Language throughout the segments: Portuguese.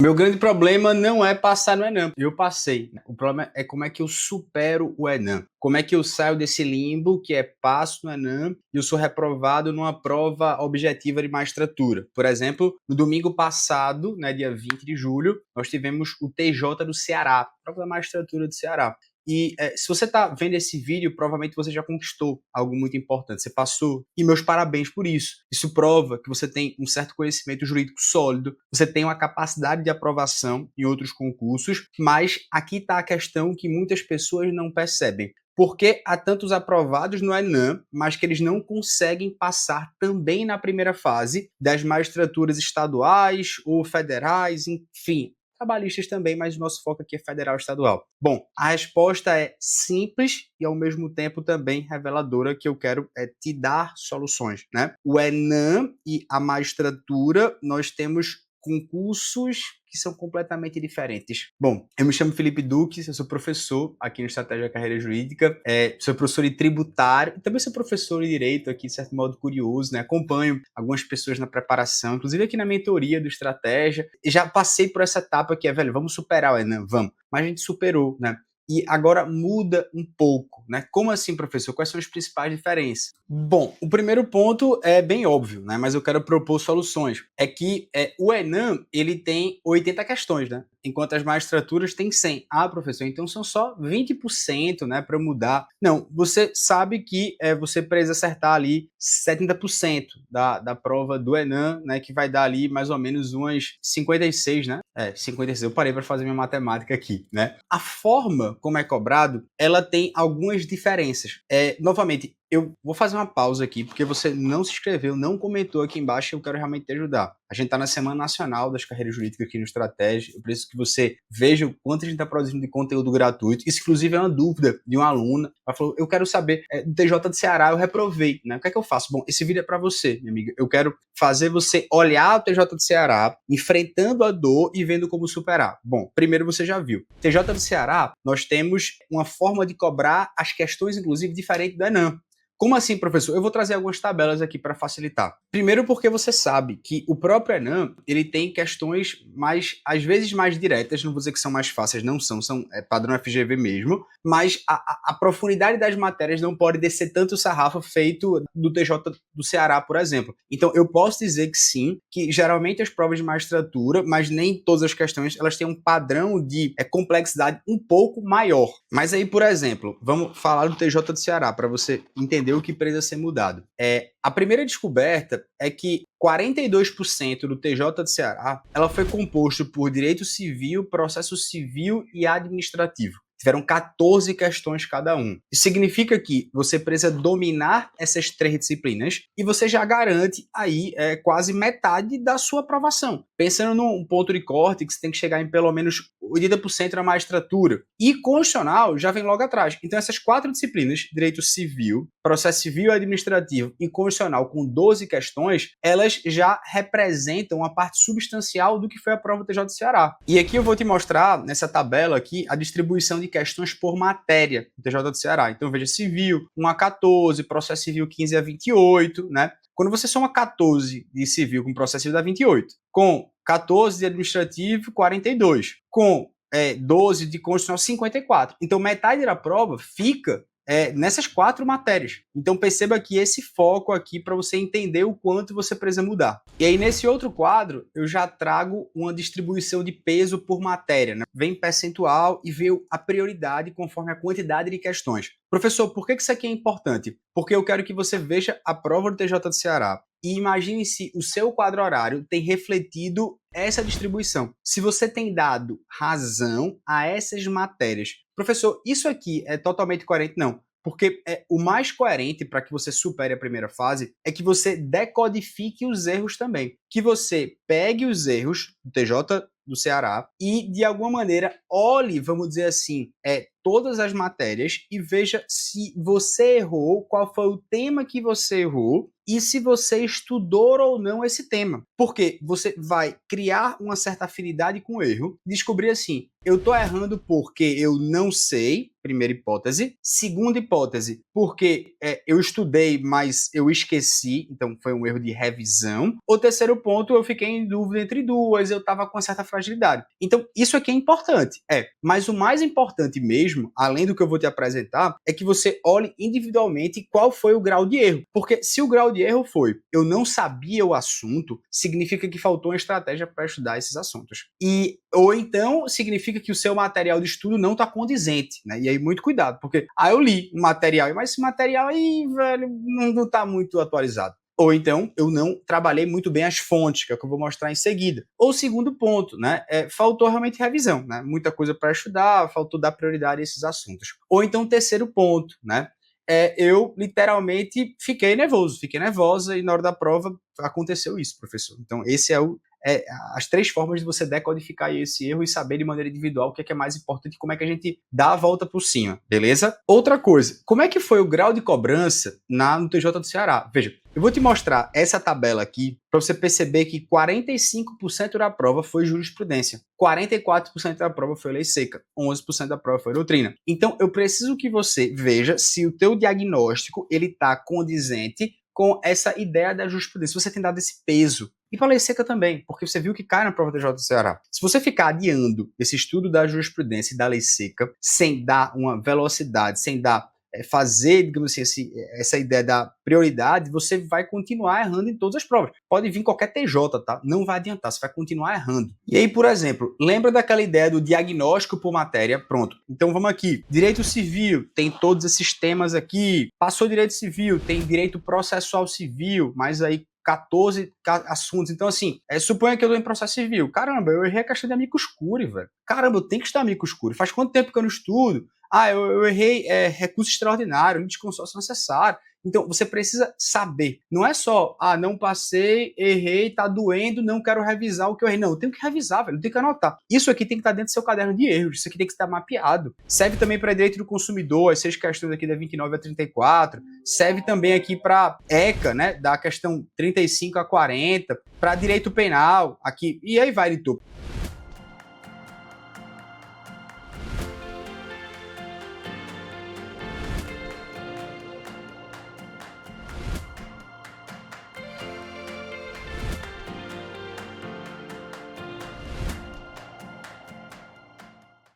Meu grande problema não é passar no Enem. Eu passei. O problema é como é que eu supero o Enem. Como é que eu saio desse limbo que é passo no Enem e eu sou reprovado numa prova objetiva de magistratura. Por exemplo, no domingo passado, né, dia 20 de julho, nós tivemos o TJ do Ceará, prova da magistratura do Ceará. E se você está vendo esse vídeo, provavelmente você já conquistou algo muito importante. Você passou. E meus parabéns por isso. Isso prova que você tem um certo conhecimento jurídico sólido, você tem uma capacidade de aprovação em outros concursos, mas aqui está a questão que muitas pessoas não percebem. Por que há tantos aprovados no Enem, mas que eles não conseguem passar também na primeira fase das magistraturas estaduais ou federais, enfim, trabalhistas também, mas o nosso foco aqui é federal e estadual. Bom, a resposta é simples e ao mesmo tempo também reveladora, que eu quero te dar soluções, né? O Enem e a magistratura, nós temos concursos que são completamente diferentes. Bom, eu me chamo Felipe Duque, eu sou professor aqui no Estratégia Carreira Jurídica, sou professor de tributário e também sou professor de direito aqui, de certo modo curioso, né? Acompanho algumas pessoas na preparação, inclusive aqui na mentoria do Estratégia, e já passei por essa etapa que é, velho, vamos superar o Enem, vamos. Mas a gente superou, né? E agora muda um pouco, né? Como assim, professor? Quais são as principais diferenças? Bom, o primeiro ponto é bem óbvio, né? Mas eu quero propor soluções. É que o Enem, ele tem 80 questões, né? Enquanto as magistraturas têm 100. Ah, professor, então são só 20%, né, para mudar. Não, você sabe que você precisa acertar ali 70% da prova do Enem, né, que vai dar ali mais ou menos umas 56, né? 56. Eu parei para fazer minha matemática aqui, né? A forma como é cobrado, ela tem algumas diferenças. Novamente, eu vou fazer uma pausa aqui, porque você não se inscreveu, não comentou aqui embaixo e eu quero realmente te ajudar. A gente está na Semana Nacional das Carreiras Jurídicas aqui no Estratégia. Eu preciso que você veja o quanto a gente está produzindo de conteúdo gratuito. Isso, inclusive, é uma dúvida de uma aluna. Ela falou, eu quero saber, do TJ do Ceará eu reprovei, né? O que é que eu faço? Bom, esse vídeo é para você, minha amiga. Eu quero fazer você olhar o TJ do Ceará, enfrentando a dor e vendo como superar. Bom, primeiro você já viu. TJ do Ceará, nós temos uma forma de cobrar as questões, inclusive, diferente do Enem. Como assim, professor? Eu vou trazer algumas tabelas aqui para facilitar. Primeiro porque você sabe que o próprio Enem, ele tem questões às vezes mais diretas, não vou dizer que são mais fáceis, não são padrão FGV mesmo, mas a profundidade das matérias não pode descer tanto o sarrafo feito do TJ do Ceará, por exemplo. Então, eu posso dizer que sim, que geralmente as provas de magistratura, mas nem todas as questões, elas têm um padrão de complexidade um pouco maior. Mas aí, por exemplo, vamos falar do TJ do Ceará, para você entender o que precisa ser mudado. A primeira descoberta é que 42% do TJ do Ceará ela foi composto por direito civil, processo civil e administrativo. Tiveram 14 questões cada um. Isso significa que você precisa dominar essas 3 disciplinas e você já garante aí quase metade da sua aprovação. Pensando num ponto de corte que você tem que chegar em pelo menos 80% na magistratura. E constitucional já vem logo atrás. Então essas 4 disciplinas, direito civil, processo civil, administrativo e constitucional, com 12 questões, elas já representam uma parte substancial do que foi a prova do TJ do Ceará. E aqui eu vou te mostrar, nessa tabela aqui, a distribuição de questões por matéria do TJ do Ceará. Então veja, civil 1 a 14, processo civil 15 a 28, né? Quando você soma 14 de civil com processo civil dá 28, com 14 de administrativo 42, com 12 de constitucional 54. Então metade da prova fica nessas 4 matérias. Então perceba que esse foco aqui para você entender o quanto você precisa mudar. E aí nesse outro quadro eu já trago uma distribuição de peso por matéria, né? Vem percentual e vê a prioridade conforme a quantidade de questões. Professor, por que isso aqui é importante? Porque eu quero que você veja a prova do TJ do Ceará e imagine se o seu quadro horário tem refletido essa distribuição. Se você tem dado razão a essas matérias. Professor, isso aqui é totalmente coerente? Não. Porque o mais coerente para que você supere a primeira fase é que você decodifique os erros também. Que você pegue os erros do TJ do Ceará e, de alguma maneira, olhe, vamos dizer assim, todas as matérias e veja se você errou, qual foi o tema que você errou e se você estudou ou não esse tema. Porque você vai criar uma certa afinidade com o erro, descobrir assim, eu estou errando porque eu não sei, primeira hipótese. Segunda hipótese, porque eu estudei, mas eu esqueci, então foi um erro de revisão. Ou terceiro ponto, eu fiquei em dúvida entre duas, eu estava com certa fragilidade. Então, isso aqui é importante, mas o mais importante mesmo, além do que eu vou te apresentar, é que você olhe individualmente qual foi o grau de erro. Porque se o grau de erro foi eu não sabia o assunto, significa que faltou uma estratégia para estudar esses assuntos. Ou então significa que o seu material de estudo não está condizente, né? E aí muito cuidado, porque eu li um material, mas esse material aí, velho, não está muito atualizado. Ou então, eu não trabalhei muito bem as fontes, que é o que eu vou mostrar em seguida. Ou segundo ponto, né? Faltou realmente revisão, né? Muita coisa para estudar, faltou dar prioridade a esses assuntos. Ou então, terceiro ponto, né? Eu literalmente fiquei nervosa e na hora da prova aconteceu isso, professor. Então, esse as 3 formas de você decodificar esse erro e saber de maneira individual o que é mais importante e como é que a gente dá a volta por cima, beleza? Outra coisa, como é que foi o grau de cobrança no TJ do Ceará? Veja, eu vou te mostrar essa tabela aqui para você perceber que 45% da prova foi jurisprudência, 44% da prova foi lei seca, 11% da prova foi doutrina. Então, eu preciso que você veja se o teu diagnóstico ele está condizente com essa ideia da jurisprudência. Você tem dado esse peso. E para a lei seca também, porque você viu que cai na prova do TJ do Ceará. Se você ficar adiando esse estudo da jurisprudência e da lei seca, sem dar uma velocidade, sem dar fazer, digamos assim, essa ideia da prioridade, você vai continuar errando em todas as provas. Pode vir qualquer TJ, tá? Não vai adiantar, você vai continuar errando. E aí, por exemplo, lembra daquela ideia do diagnóstico por matéria? Pronto. Então vamos aqui. Direito civil, tem todos esses temas aqui. Passou direito civil, tem direito processual civil, mas aí 14 assuntos. Então, assim, suponha que eu tô em processo civil. Caramba, eu errei a questão de amicus curiae, velho. Caramba, eu tenho que estudar amicus curiae. Faz quanto tempo que eu não estudo? Eu errei recurso extraordinário, litisconsórcio necessário. Então, você precisa saber. Não é só, não passei, errei, tá doendo, não quero revisar o que eu errei. Não, eu tenho que revisar, velho, eu tenho que anotar. Isso aqui tem que estar dentro do seu caderno de erros, isso aqui tem que estar mapeado. Serve também para direito do consumidor, as 6 questões aqui da 29 a 34. Serve também aqui para ECA, né, da questão 35 a 40, para direito penal, aqui, e aí vai, editor.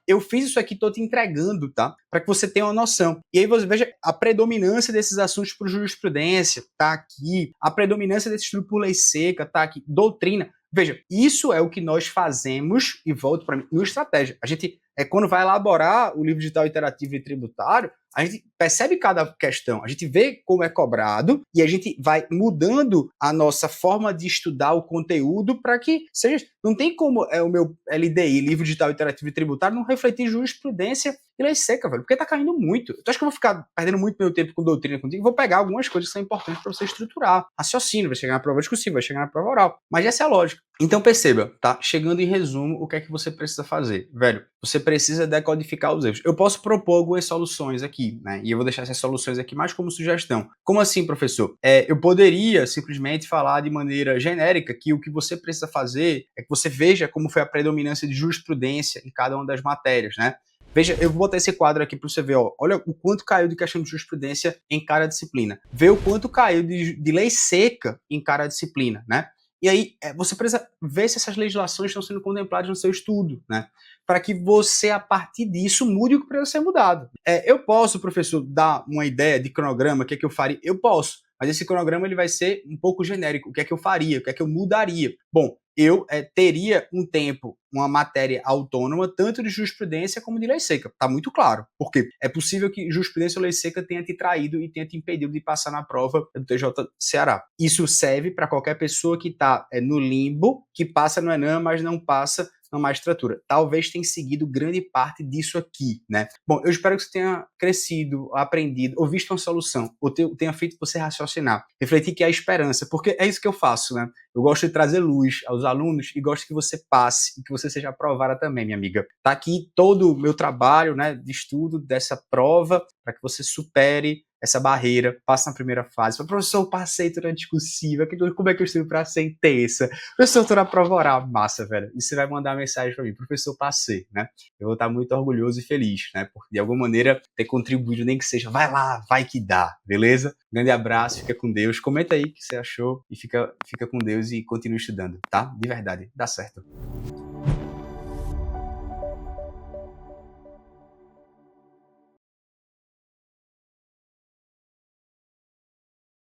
Eu fiz isso aqui, estou te entregando, tá? Para que você tenha uma noção. E aí você veja a predominância desses assuntos por jurisprudência, tá aqui. A predominância desse estudo por lei seca, tá aqui. Doutrina. Veja, isso é o que nós fazemos, e volto para mim, no estratégia. A gente, quando vai elaborar o livro digital interativo e tributário, a gente percebe cada questão, a gente vê como é cobrado e a gente vai mudando a nossa forma de estudar o conteúdo para que seja. Não tem como o meu LDI, livro digital interativo e tributário, não refletir jurisprudência e lei seca, velho, porque tá caindo muito. Tu acha que eu vou ficar perdendo muito meu tempo com doutrina contigo? Vou pegar algumas coisas que são importantes para você estruturar. Raciocínio, vai chegar na prova discursiva, vai chegar na prova oral. Mas essa é a lógica. Então perceba, tá? Chegando em resumo, o que é que você precisa fazer? Velho, você precisa decodificar os erros. Eu posso propor algumas soluções aqui, né? E eu vou deixar essas soluções aqui mais como sugestão. Como assim, professor? Eu poderia simplesmente falar de maneira genérica que o que você precisa fazer é que você veja como foi a predominância de jurisprudência em cada uma das matérias, né? Veja, eu vou botar esse quadro aqui para você ver, ó. Olha o quanto caiu de questão de jurisprudência em cada disciplina. Vê o quanto caiu de lei seca em cada disciplina, né? E aí, você precisa ver se essas legislações estão sendo contempladas no seu estudo, né? Para que você, a partir disso, mude o que precisa ser mudado. Eu posso, professor, dar uma ideia de cronograma, o que é que eu faria? Eu posso, mas esse cronograma ele vai ser um pouco genérico. O que é que eu faria? O que é que eu mudaria? Bom, eu teria um tempo, uma matéria autônoma, tanto de jurisprudência como de lei seca. Está muito claro. Porque é possível que jurisprudência ou lei seca tenha te traído e tenha te impedido de passar na prova do TJ Ceará. Isso serve para qualquer pessoa que está no limbo, que passa no ENAM, mas não passa na magistratura. Talvez tenha seguido grande parte disso aqui, né? Bom, eu espero que você tenha crescido, aprendido, ou visto uma solução, ou tenha feito você raciocinar, refletir que é a esperança, porque é isso que eu faço, né? Eu gosto de trazer luz aos alunos e gosto que você passe e que você seja aprovada também, minha amiga. Tá aqui todo o meu trabalho, né, de estudo dessa prova para que você supere essa barreira, passa na primeira fase. Fala, professor, eu passei toda a discursiva, como é que eu estudo para sentença? Professor, eu tô na prova oral, massa, velho. E você vai mandar mensagem para mim, professor, passei, né? Eu vou estar muito orgulhoso e feliz, né? Por de alguma maneira ter contribuído, nem que seja, vai lá, vai que dá, beleza? Grande abraço, fica com Deus. Comenta aí o que você achou e fica com Deus e continue estudando, tá? De verdade, dá certo.